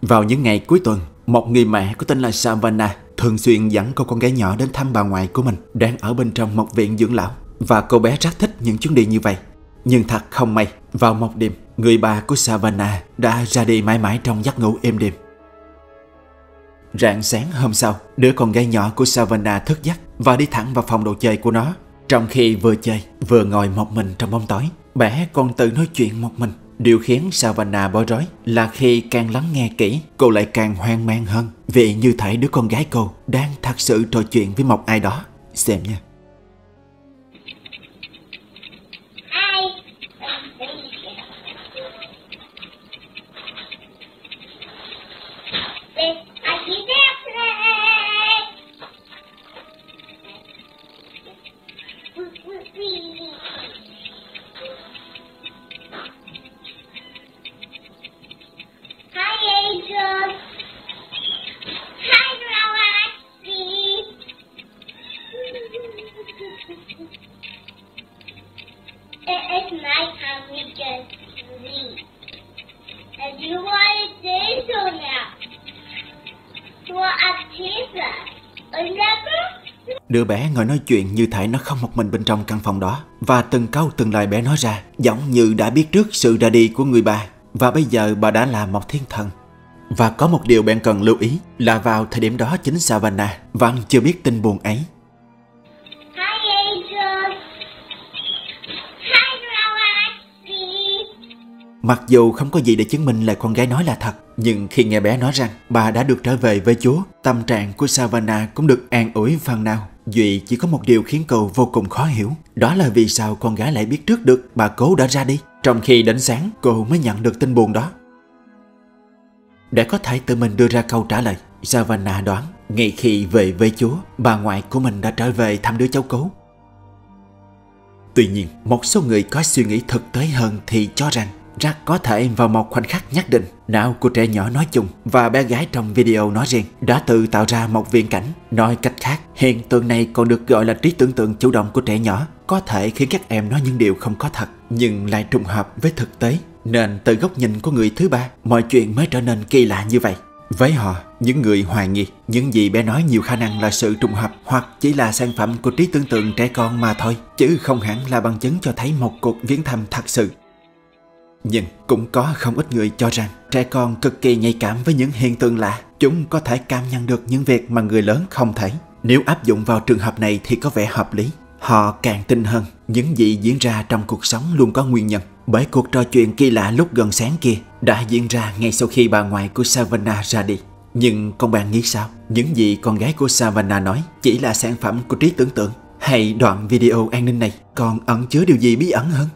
Vào những ngày cuối tuần, một người mẹ có tên là Savannah thường xuyên dẫn cô con gái nhỏ đến thăm bà ngoại của mình đang ở bên trong một viện dưỡng lão. Và cô bé rất thích những chuyến đi như vậy. Nhưng thật không may, vào một đêm, người bà của Savannah đã ra đi mãi mãi trong giấc ngủ êm đềm. Rạng sáng hôm sau, đứa con gái nhỏ của Savannah thức giấc và đi thẳng vào phòng đồ chơi của nó. Trong khi vừa chơi, vừa ngồi một mình trong bóng tối, bé còn tự nói chuyện một mình. Điều khiến Savannah bối rối là khi càng lắng nghe kỹ, cô lại càng hoang mang hơn, vì như thể đứa con gái cô đang thật sự trò chuyện với một ai đó. Xem nha. It's night time, we can sleep. And you want to do so now. For a pizza. Remember? Đứa bé ngồi nói chuyện như thể nó không một mình bên trong căn phòng đó. Và từng câu từng lời bé nói ra giống như đã biết trước sự ra đi của người bà. Và bây giờ bà đã là một thiên thần. Và có một điều bạn cần lưu ý là vào thời điểm đó chính Savannah vẫn chưa biết tin buồn ấy. Mặc dù không có gì để chứng minh lời con gái nói là thật, nhưng khi nghe bé nói rằng bà đã được trở về với Chúa, tâm trạng của Savannah cũng được an ủi phần nào. Duy chỉ có một điều khiến cô vô cùng khó hiểu, đó là vì sao con gái lại biết trước được bà cố đã ra đi, trong khi đến sáng cô mới nhận được tin buồn đó. Để có thể tự mình đưa ra câu trả lời, Savannah đoán ngay khi về với Chúa, bà ngoại của mình đã trở về thăm đứa cháu cố. Tuy nhiên, một số người có suy nghĩ thực tế hơn thì cho rằng rất có thể vào một khoảnh khắc nhất định, não của trẻ nhỏ nói chung và bé gái trong video nói riêng đã tự tạo ra một viễn cảnh. Nói cách khác, hiện tượng này còn được gọi là trí tưởng tượng chủ động của trẻ nhỏ, có thể khiến các em nói những điều không có thật nhưng lại trùng hợp với thực tế. Nên từ góc nhìn của người thứ ba, mọi chuyện mới trở nên kỳ lạ như vậy. Với họ, những người hoài nghi những gì bé nói nhiều khả năng là sự trùng hợp hoặc chỉ là sản phẩm của trí tưởng tượng trẻ con mà thôi, chứ không hẳn là bằng chứng cho thấy một cuộc viếng thăm thật sự. Nhưng cũng có không ít người cho rằng trẻ con cực kỳ nhạy cảm với những hiện tượng lạ. Chúng có thể cảm nhận được những việc mà người lớn không thể. Nếu áp dụng vào trường hợp này thì có vẻ hợp lý. Họ càng tin hơn những gì diễn ra trong cuộc sống luôn có nguyên nhân. Bởi cuộc trò chuyện kỳ lạ lúc gần sáng kia đã diễn ra ngay sau khi bà ngoại của Savannah ra đi. Nhưng con bạn nghĩ sao? Những gì con gái của Savannah nói chỉ là sản phẩm của trí tưởng tượng? Hay đoạn video an ninh này còn ẩn chứa điều gì bí ẩn hơn?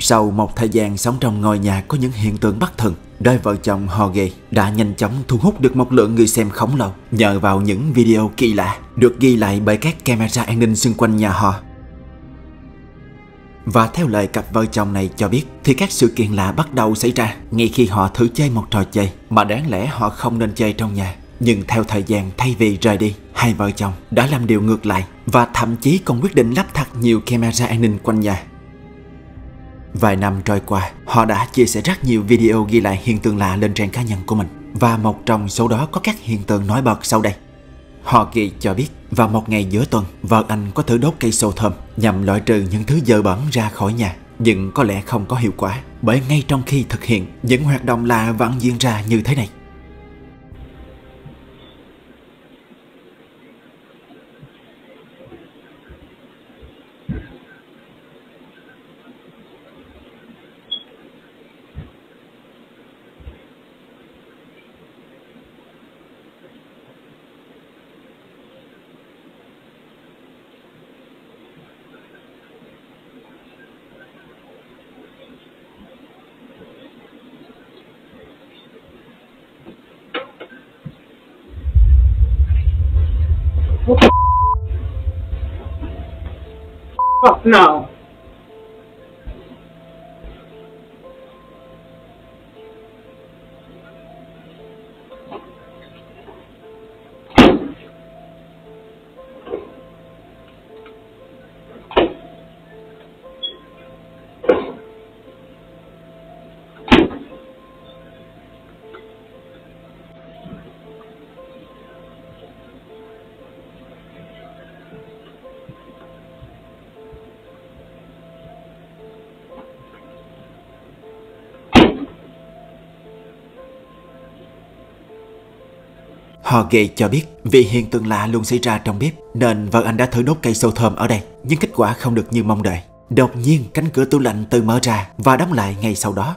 Sau một thời gian sống trong ngôi nhà có những hiện tượng bất thường, đôi vợ chồng Jorge đã nhanh chóng thu hút được một lượng người xem khổng lồ nhờ vào những video kỳ lạ được ghi lại bởi các camera an ninh xung quanh nhà họ. Và theo lời cặp vợ chồng này cho biết thì các sự kiện lạ bắt đầu xảy ra ngay khi họ thử chơi một trò chơi mà đáng lẽ họ không nên chơi trong nhà. Nhưng theo thời gian, thay vì rời đi, hai vợ chồng đã làm điều ngược lại và thậm chí còn quyết định lắp đặt nhiều camera an ninh quanh nhà. Vài năm trôi qua, họ đã chia sẻ rất nhiều video ghi lại hiện tượng lạ lên trang cá nhân của mình. Và một trong số đó có các hiện tượng nổi bật sau đây. Jorge cho biết vào một ngày giữa tuần, vợ anh có thử đốt cây xô thơm nhằm loại trừ những thứ dơ bẩn ra khỏi nhà. Nhưng có lẽ không có hiệu quả, bởi ngay trong khi thực hiện, những hoạt động lạ vẫn diễn ra như thế này. Fuck no. Jorge cho biết vì hiện tượng lạ luôn xảy ra trong bếp nên vợ anh đã thử đốt cây xô thơm ở đây, nhưng kết quả không được như mong đợi. Đột nhiên cánh cửa tủ lạnh tự mở ra và đóng lại ngay sau đó.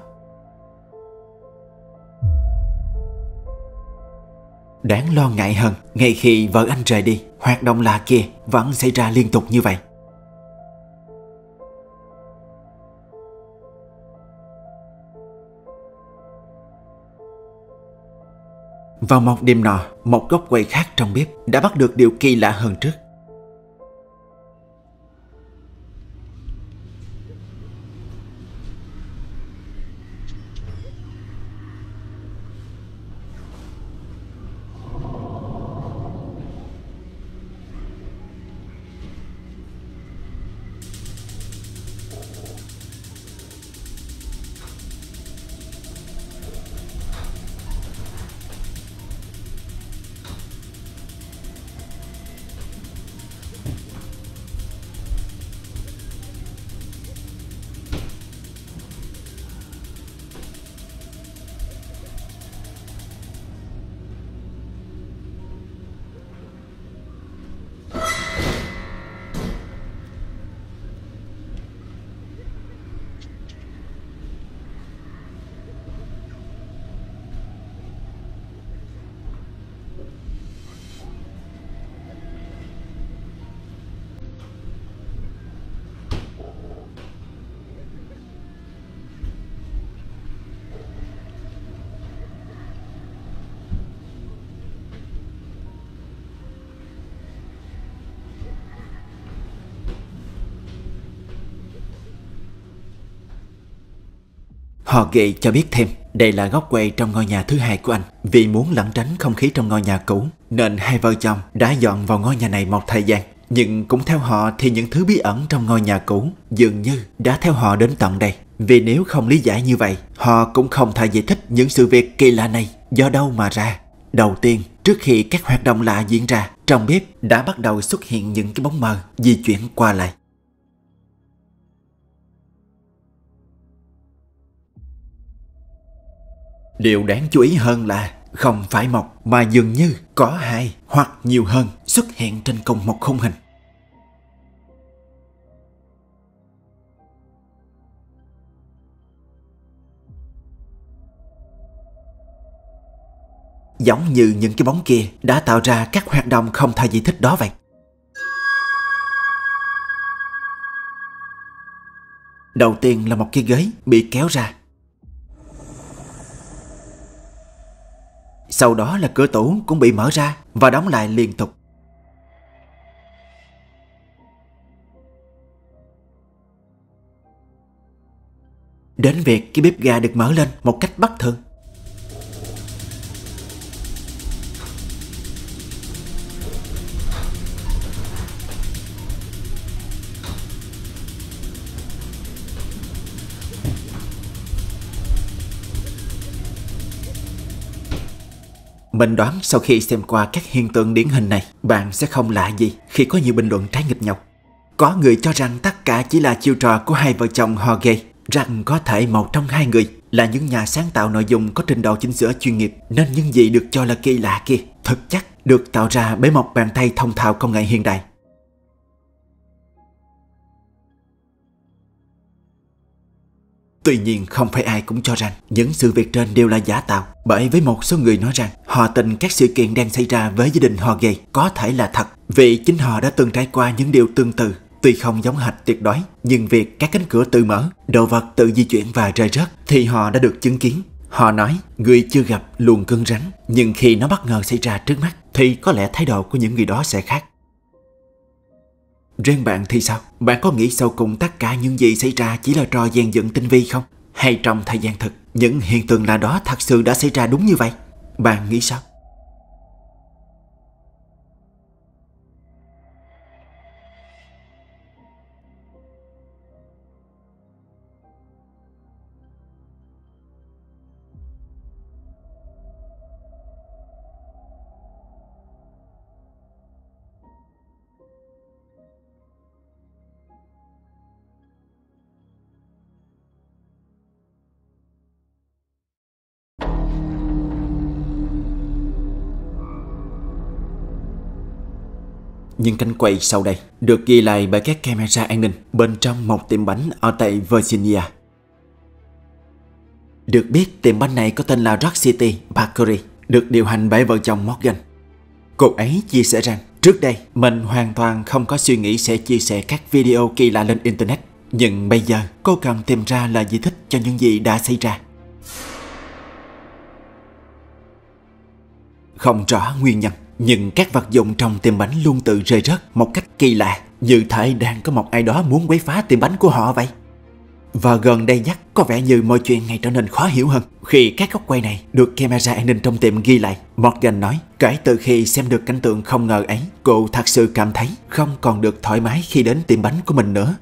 Đáng lo ngại hơn, ngay khi vợ anh rời đi, hoạt động lạ kia vẫn xảy ra liên tục như vậy. Vào một đêm nọ, một góc quầy khác trong bếp đã bắt được điều kỳ lạ hơn trước. Jorge cho biết thêm đây là góc quầy trong ngôi nhà thứ hai của anh. Vì muốn lẩn tránh không khí trong ngôi nhà cũ nên hai vợ chồng đã dọn vào ngôi nhà này một thời gian. Nhưng cũng theo họ thì những thứ bí ẩn trong ngôi nhà cũ dường như đã theo họ đến tận đây. Vì nếu không lý giải như vậy, họ cũng không thể giải thích những sự việc kỳ lạ này do đâu mà ra. Đầu tiên, trước khi các hoạt động lạ diễn ra, trong bếp đã bắt đầu xuất hiện những cái bóng mờ di chuyển qua lại. Điều đáng chú ý hơn là không phải một mà dường như có hai hoặc nhiều hơn xuất hiện trên cùng một khung hình. Giống như những cái bóng kia đã tạo ra các hoạt động không thể giải thích đó vậy. Đầu tiên là một cái ghế bị kéo ra. Sau đó là cửa tủ cũng bị mở ra và đóng lại liên tục. Đến việc cái bếp ga được mở lên một cách bất thường. Mình đoán sau khi xem qua các hiện tượng điển hình này, bạn sẽ không lạ gì khi có nhiều bình luận trái nghịch nhau. Có người cho rằng tất cả chỉ là chiêu trò của hai vợ chồng Jorge, rằng có thể một trong hai người là những nhà sáng tạo nội dung có trình độ chỉnh sửa chuyên nghiệp, nên những gì được cho là kỳ lạ kia thực chất được tạo ra bởi một bàn tay thông thạo công nghệ hiện đại. Tuy nhiên không phải ai cũng cho rằng những sự việc trên đều là giả tạo, bởi với một số người nói rằng họ tin các sự kiện đang xảy ra với gia đình Jorge có thể là thật, vì chính họ đã từng trải qua những điều tương tự. Tuy không giống hệt tuyệt đối, nhưng việc các cánh cửa tự mở, đồ vật tự di chuyển và rơi rớt thì họ đã được chứng kiến. Họ nói người chưa gặp luôn cứng rắn, nhưng khi nó bất ngờ xảy ra trước mắt thì có lẽ thái độ của những người đó sẽ khác. Riêng bạn thì sao? Bạn có nghĩ sau cùng tất cả những gì xảy ra chỉ là trò dàn dựng tinh vi không? Hay trong thời gian thực, những hiện tượng lạ đó thật sự đã xảy ra đúng như vậy? Bạn nghĩ sao? những cảnh quay sau đây được ghi lại bởi các camera an ninh bên trong một tiệm bánh ở tại Virginia. Được biết, tiệm bánh này có tên là Rock City Bakery, được điều hành bởi vợ chồng Morgan. Cô ấy chia sẻ rằng trước đây mình hoàn toàn không có suy nghĩ sẽ chia sẻ các video kỳ lạ lên Internet. Nhưng bây giờ cô cần tìm ra lời giải thích cho những gì đã xảy ra. Không rõ nguyên nhân, nhưng các vật dụng trong tiệm bánh luôn tự rơi rớt một cách kỳ lạ, như thể đang có một ai đó muốn quấy phá tiệm bánh của họ vậy. Và gần đây nhất, có vẻ như mọi chuyện ngày trở nên khó hiểu hơn khi các góc quay này được camera an ninh trong tiệm ghi lại. Morgan nói, kể từ khi xem được cảnh tượng không ngờ ấy, cô thật sự cảm thấy không còn được thoải mái khi đến tiệm bánh của mình nữa.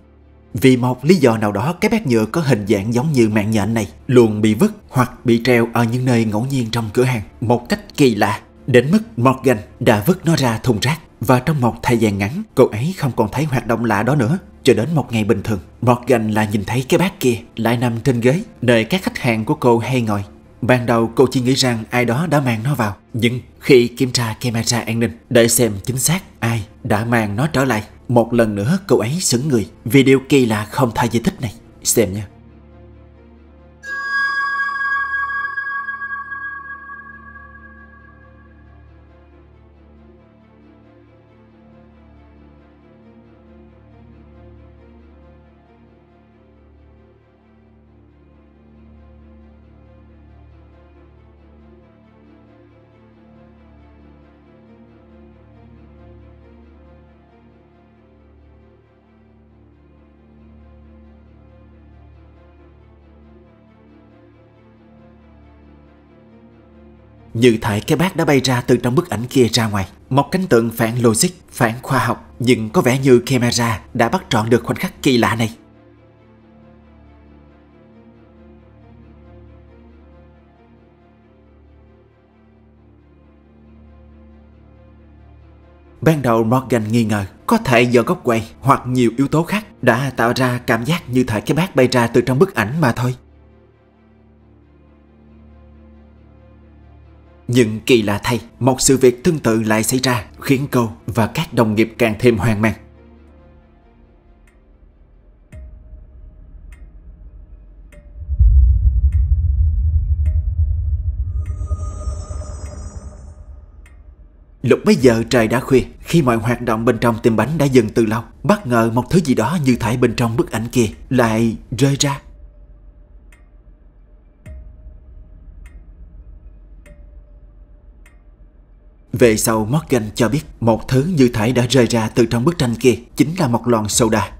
Vì một lý do nào đó, cái bát nhựa có hình dạng giống như mạng nhện này luôn bị vứt hoặc bị treo ở những nơi ngẫu nhiên trong cửa hàng một cách kỳ lạ, đến mức Morgan đã vứt nó ra thùng rác. Và trong một thời gian ngắn, cô ấy không còn thấy hoạt động lạ đó nữa. Cho đến một ngày bình thường, Morgan lại nhìn thấy cái bát kia lại nằm trên ghế nơi các khách hàng của cô hay ngồi. Ban đầu cô chỉ nghĩ rằng ai đó đã mang nó vào, nhưng khi kiểm tra camera an ninh để xem chính xác ai đã mang nó trở lại, một lần nữa cô ấy sững người vì điều kỳ lạ không thể giải thích này. Xem nha. Như thể cái bát đã bay ra từ trong bức ảnh kia ra ngoài. Một cảnh tượng phản logic, phản khoa học, nhưng có vẻ như camera đã bắt trọn được khoảnh khắc kỳ lạ này. Ban đầu Morgan nghi ngờ có thể do góc quay hoặc nhiều yếu tố khác đã tạo ra cảm giác như thể cái bát bay ra từ trong bức ảnh mà thôi. Nhưng kỳ lạ thay, một sự việc tương tự lại xảy ra khiến cô và các đồng nghiệp càng thêm hoang mang. Lúc bấy giờ trời đã khuya, khi mọi hoạt động bên trong tiệm bánh đã dừng từ lâu, bất ngờ một thứ gì đó như thể bên trong bức ảnh kia lại rơi ra. Về sau Morgan cho biết một thứ như thể đã rơi ra từ trong bức tranh kia chính là một lon soda.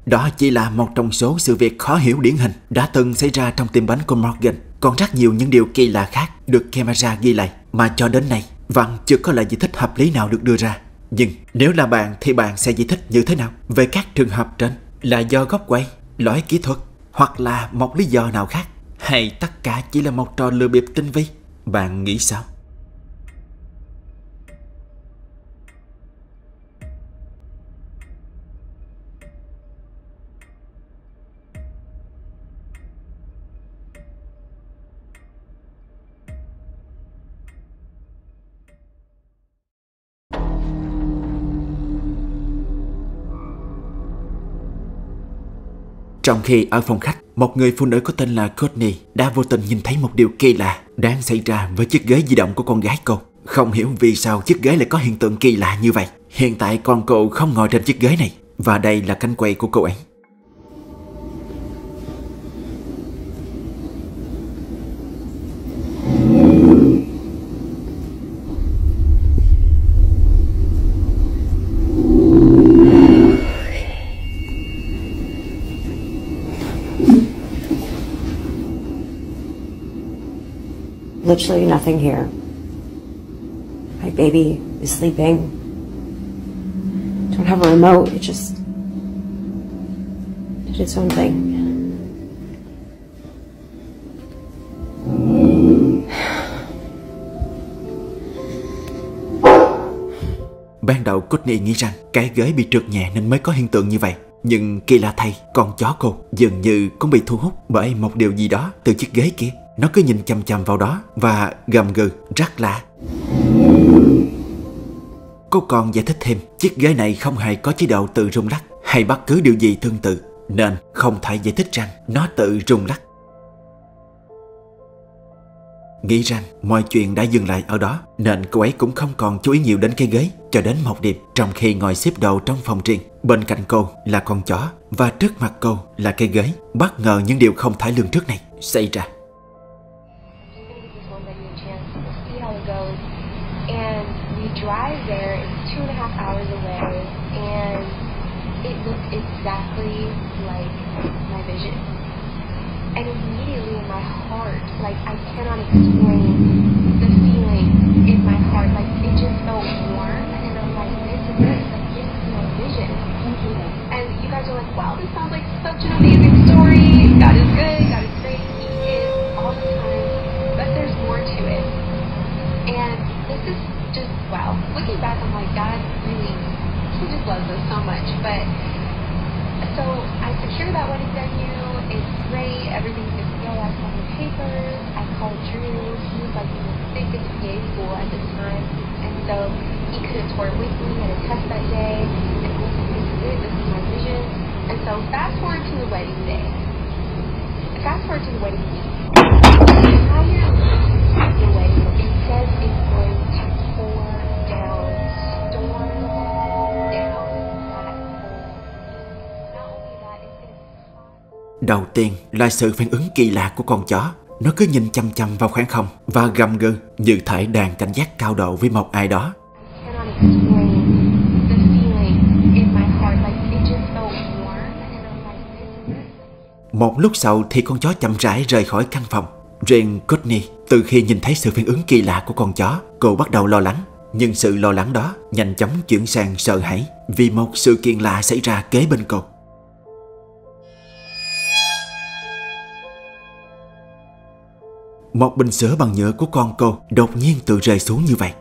Đó chỉ là một trong số sự việc khó hiểu điển hình đã từng xảy ra trong tiệm bánh của Morgan. Còn rất nhiều những điều kỳ lạ khác được camera ghi lại mà cho đến nay vẫn chưa có lời giải thích hợp lý nào được đưa ra. Nhưng nếu là bạn thì bạn sẽ giải thích như thế nào về các trường hợp trên? Là do góc quay, lỗi kỹ thuật hoặc là một lý do nào khác? Hay tất cả chỉ là một trò lừa bịp tinh vi? Bạn nghĩ sao? Trong khi ở phòng khách, một người phụ nữ có tên là Courtney đã vô tình nhìn thấy một điều kỳ lạ đang xảy ra với chiếc ghế di động của con gái cô. Không hiểu vì sao chiếc ghế lại có hiện tượng kỳ lạ như vậy. Hiện tại con cô không ngồi trên chiếc ghế này, và đây là cánh quay của cô ấy. Literally nothing here. My baby is sleeping. Don't have a remote. It just did its own thing. Ban đầu Courtney nghĩ rằng cái ghế bị trượt nhẹ nên mới có hiện tượng như vậy. Nhưng kỳ lạ thay, con chó cô dường như cũng bị thu hút bởi một điều gì đó từ chiếc ghế kia. Nó cứ nhìn chằm chằm vào đó và gầm gừ rất lạ. Cô còn giải thích thêm chiếc ghế này không hề có chế độ tự rung lắc hay bất cứ điều gì tương tự, nên không thể giải thích rằng nó tự rung lắc. Nghĩ rằng mọi chuyện đã dừng lại ở đó, nên cô ấy cũng không còn chú ý nhiều đến cái ghế cho đến một đêm, trong khi ngồi xếp đồ trong phòng riêng. Bên cạnh cô là con chó và trước mặt cô là cái ghế. Bất ngờ những điều không thể lường trước này xảy ra. And immediately in my heart, like I cannot explain the feeling in my heart, like it just felt warm, and I'm like, this is it, like this is my vision. And you guys are like, wow, this sounds like such an amazing story. God is good, God is great, He is all the time, but there's more to it. And this is just, wow, looking back, I'm like, God really, He just loves us so much. But so I secured that wedding venue. It's great. Everything's good to go. I signed the papers. I called Drew. He was like in the thick of the PA school at the time, and so he couldn't tour with me. He had a test that day, and I was like, "This is it. This is my vision." And so fast forward to the wedding day. Fast forward to the wedding week. The entire of the wedding, it says it's going to pour down, storm down. Đầu tiên là sự phản ứng kỳ lạ của con chó. Nó cứ nhìn chăm chăm vào khoảng không và gầm gừ như thể đang cảnh giác cao độ với một ai đó. Một lúc sau thì con chó chậm rãi rời khỏi căn phòng. Riêng Courtney, từ khi nhìn thấy sự phản ứng kỳ lạ của con chó, cô bắt đầu lo lắng. Nhưng sự lo lắng đó nhanh chóng chuyển sang sợ hãi vì một sự kiện lạ xảy ra kế bên cô. Một bình sữa bằng nhựa của con cô đột nhiên tự rơi xuống như vậy.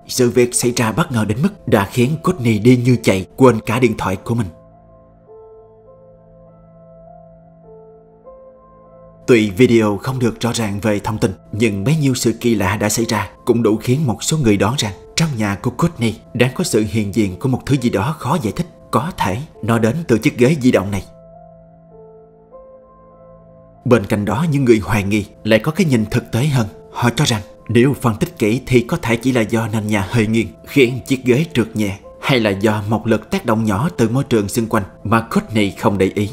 Sự việc xảy ra bất ngờ đến mức đã khiến Courtney đi như chạy, quên cả điện thoại của mình. Tuy video không được rõ ràng về thông tin, nhưng bấy nhiêu sự kỳ lạ đã xảy ra cũng đủ khiến một số người đoán rằng trong nhà của Courtney đang có sự hiện diện của một thứ gì đó khó giải thích. Có thể nó đến từ chiếc ghế di động này. Bên cạnh đó, những người hoài nghi lại có cái nhìn thực tế hơn. Họ cho rằng nếu phân tích kỹ thì có thể chỉ là do nền nhà hơi nghiêng khiến chiếc ghế trượt nhẹ, hay là do một lực tác động nhỏ từ môi trường xung quanh mà Courtney không để ý.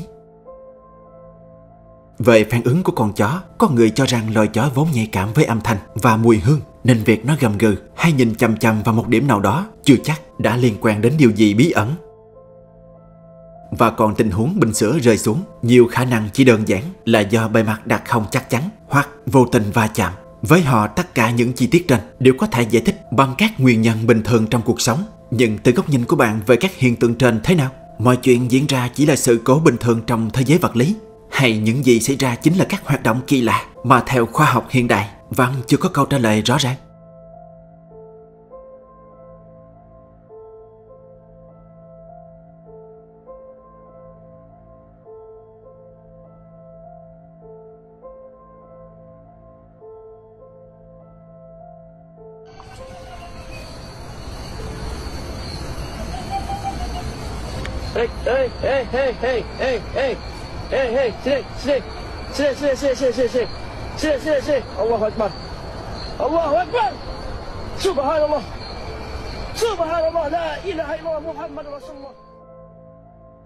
Về phản ứng của con chó, có người cho rằng loài chó vốn nhạy cảm với âm thanh và mùi hương, nên việc nó gầm gừ hay nhìn chằm chằm vào một điểm nào đó chưa chắc đã liên quan đến điều gì bí ẩn. Và còn tình huống bình sữa rơi xuống, nhiều khả năng chỉ đơn giản là do bề mặt đặt không chắc chắn hoặc vô tình va chạm. Với họ, tất cả những chi tiết trên đều có thể giải thích bằng các nguyên nhân bình thường trong cuộc sống. Nhưng từ góc nhìn của bạn về các hiện tượng trên thế nào? Mọi chuyện diễn ra chỉ là sự cố bình thường trong thế giới vật lý? Hay những gì xảy ra chính là các hoạt động kỳ lạ mà theo khoa học hiện đại vẫn chưa có câu trả lời rõ ràng? Hey, hey, hey, hey, hey, hey, hey, hey, hey, sit, Allahu Akbar, Allahu Akbar, Subhanallah, Subhanallah, la ilaha illallah, Muhammad Rasulullah.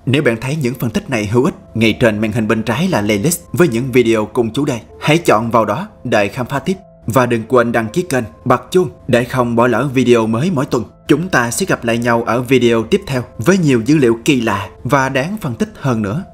Nếu bạn thấy những phân tích này hữu ích, ngay trên màn hình bên trái là playlist với những video cùng chủ đề. Hãy chọn vào đó để khám phá tiếp. Và đừng quên đăng ký kênh, bật chuông để không bỏ lỡ video mới mỗi tuần. Chúng ta sẽ gặp lại nhau ở video tiếp theo với nhiều dữ liệu kỳ lạ và đáng phân tích hơn nữa.